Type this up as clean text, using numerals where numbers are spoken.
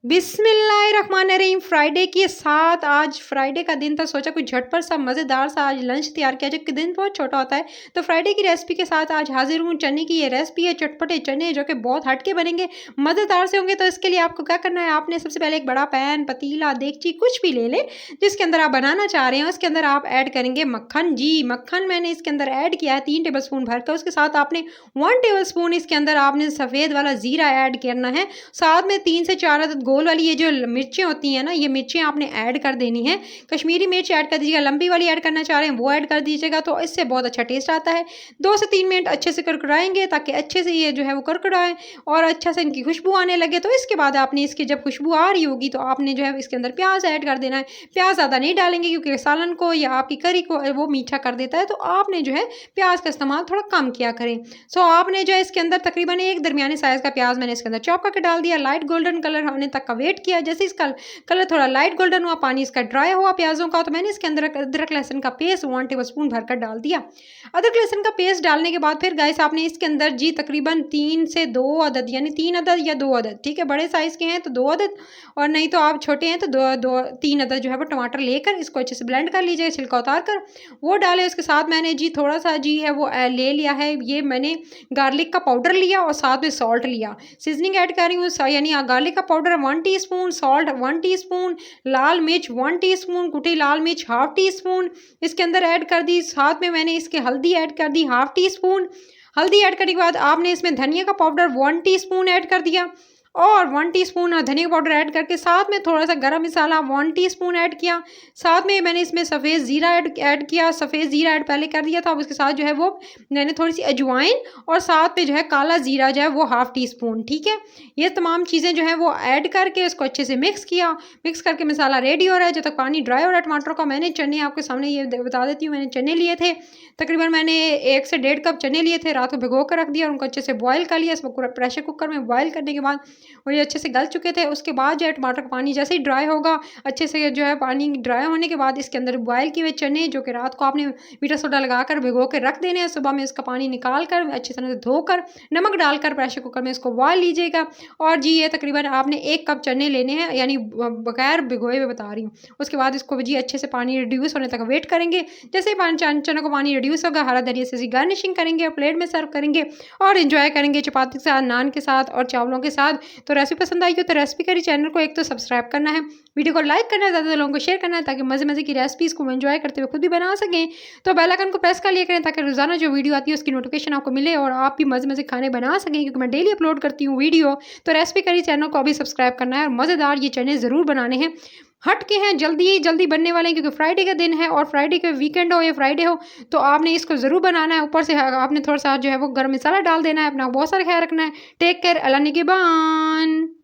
बिस्मिल्लाहिर्रहमानिर्रहीम। फ्राइडे के साथ आज फ्राइडे का दिन था, सोचा कुछ झटपट सा मज़ेदार सा आज लंच तैयार किया जाए। दिन बहुत छोटा होता है तो फ्राइडे की रेसिपी के साथ आज हाजिर हूँ। चने की ये रेसिपी है, चटपटे चने जो कि बहुत हटके बनेंगे, मज़ेदार से होंगे। तो इसके लिए आपको क्या करना है, आपने सबसे पहले एक बड़ा पैन, पतीला, देगची कुछ भी ले लें जिसके अंदर आप बनाना चाह रहे हैं। उसके अंदर आप ऐड करेंगे मक्खन। जी मक्खन मैंने इसके अंदर ऐड किया है 3 टेबल स्पून भर कर। उसके साथ आपने 1 टेबल स्पून इसके अंदर आपने सफ़ेद वाला ज़ीरा ऐड करना है। साथ में 3 से 4 अदद गोल वाली ये जो मिर्चें होती हैं ना, ये मिर्चें आपने ऐड कर देनी है। कश्मीरी मिर्च ऐड कर दीजिएगा, लंबी वाली ऐड करना चाह रहे हैं वो ऐड कर दीजिएगा, तो इससे बहुत अच्छा टेस्ट आता है। 2 से 3 मिनट अच्छे से करकराएंगे ताकि अच्छे से ये जो है वो करकराएं और अच्छा से इनकी खुशबू आने लगे। तो इसके बाद आपने इसकी जब खुशबू आ रही होगी तो आपने जो है इसके अंदर प्याज ऐड कर देना है। प्याज ज़्यादा नहीं डालेंगे क्योंकि सालन को या आपकी करी को वो मीठा कर देता है, तो आपने जो है प्याज का इस्तेमाल थोड़ा कम किया करें। सो आपने जो है इसके अंदर तकरीबन एक दरमियानी साइज़ का प्याज मैंने इसके अंदर चॉप करके डाल दिया। लाइट गोल्डन कलर होने तक का वेट किया। जैसे इसका कलर थोड़ा लाइट गोल्डन हुआ, पानी इसका ड्राई हुआ प्याज़ों का, तो मैंने इसके अंदर अदरक लहसुन का पेस्ट 1 टेबल स्पून भरकर डाल दिया। अदरक लहसुन का पेस्ट डालने के बाद फिर गाइस आपने इसके अंदर जी तकरीबन 3 से 2 अदद यानी 3 अदद या 2 अदद, ठीक है, बड़े साइज़ के हैं तो 2 अदद और नहीं तो आप छोटे हैं तो 3 अदद जो है वो टमाटर लेकर इसको अच्छे से ब्लेंड कर लीजिए, छिलका उतार कर वो डालें। उसके साथ मैंने जी थोड़ा सा जी है वो ले लिया है, ये मैंने गार्लिक का पाउडर लिया और साथ में सॉल्ट लिया। सीजनिंग ऐड कर रही हूँ यानी गार्लिक का पाउडर 1 टीस्पून, सॉल्ट 1 टीस्पून, लाल मिर्च 1 टीस्पून, कुटी लाल मिर्च हाफ टी स्पून इसके अंदर ऐड कर दी। साथ में मैंने इसके हल्दी ऐड कर दी हाफ टी स्पून। हल्दी ऐड करने के बाद आपने इसमें धनिया का पाउडर 1 टीस्पून ऐड कर दिया और 1 टीस्पून धनिया पाउडर ऐड करके साथ में थोड़ा सा गरम मसाला 1 टीस्पून ऐड किया। साथ में मैंने इसमें सफ़ेद ज़ीरा ऐड किया। सफ़ेद ज़ीरा ऐड पहले कर दिया था, अब उसके साथ जो है वो मैंने थोड़ी सी अजवाइन और साथ में जो है काला ज़ीरा जो है वो हाफ टी स्पून, ठीक है। ये तमाम चीज़ें जो है वो ऐड करके उसको अच्छे से मिक्स किया। मिक्स करके मसाला रेडी हो रहा है, जब तक पानी ड्राई हो रहा है टमाटर का। मैंने चने आपके सामने ये बता देती हूँ, मैंने चने लिए थे तकरीबन मैंने 1 से 1.5 कप चने लिए थे, रात को भिगो कर रख दिया और उनको अच्छे से बॉयल कर लिया। इसको प्रेशर कुकर में बॉयल करने के बाद वो ये अच्छे से गल चुके थे। उसके बाद जो है टमाटर का पानी जैसे ही ड्राई होगा, अच्छे से जो है पानी ड्राई होने के बाद इसके अंदर बॉयल किए हुए चने जो कि रात को आपने मीठा सोडा लगाकर भिगो के रख देने हैं, सुबह में इसका पानी निकाल कर अच्छी तरह से धोकर नमक डालकर प्रेशर कुकर में इसको बॉयल लीजिएगा। और जी ये तकरीबन आपने 1 कप चने लेने हैं, यानी बगैर भिगोए हुए बता रही हूँ। उसके बाद इसको जी अच्छे से पानी रिड्यूस होने तक वेट करेंगे। जैसे ही चनों को पानी रिड्यूस होगा, हरा धनिया से गार्निशिंग करेंगे और प्लेट में सर्व करेंगे और एंजॉय करेंगे चपाती के साथ, नान के साथ और चावलों के साथ। तो रेसिपी पसंद आई हो तो रेसिपी करी चैनल को एक तो सब्सक्राइब करना है, वीडियो को लाइक करना है, ज़्यादा लोगों को शेयर करना है ताकि मज़े मज़े की रेसिपीज़ को एंजॉय करते हुए खुद भी बना सकें। तो बेल आइकन को प्रेस कर लिया करें ताकि रोज़ाना जो वीडियो आती है उसकी नोटिफिकेशन आपको मिले और आप भी मज़े मज़े खाने बना सकें, क्योंकि मैं डेली अपलोड करती हूँ वीडियो। तो रेसिपी करी चैनल को अभी सब्सक्राइब करना है और मज़ेदार ये चने ज़रूर बनाने हैं। हट के हैं, जल्दी बनने वाले हैं क्योंकि फ्राइडे का दिन है और फ्राइडे के वीकेंड हो या फ्राइडे हो तो आपने इसको ज़रूर बनाना है। ऊपर से आपने थोड़ा सा जो है वो गर्म मसाला डाल देना है। अपना बहुत सारा ख्याल रखना है। टेक केयर, अल्लाह निगहबान।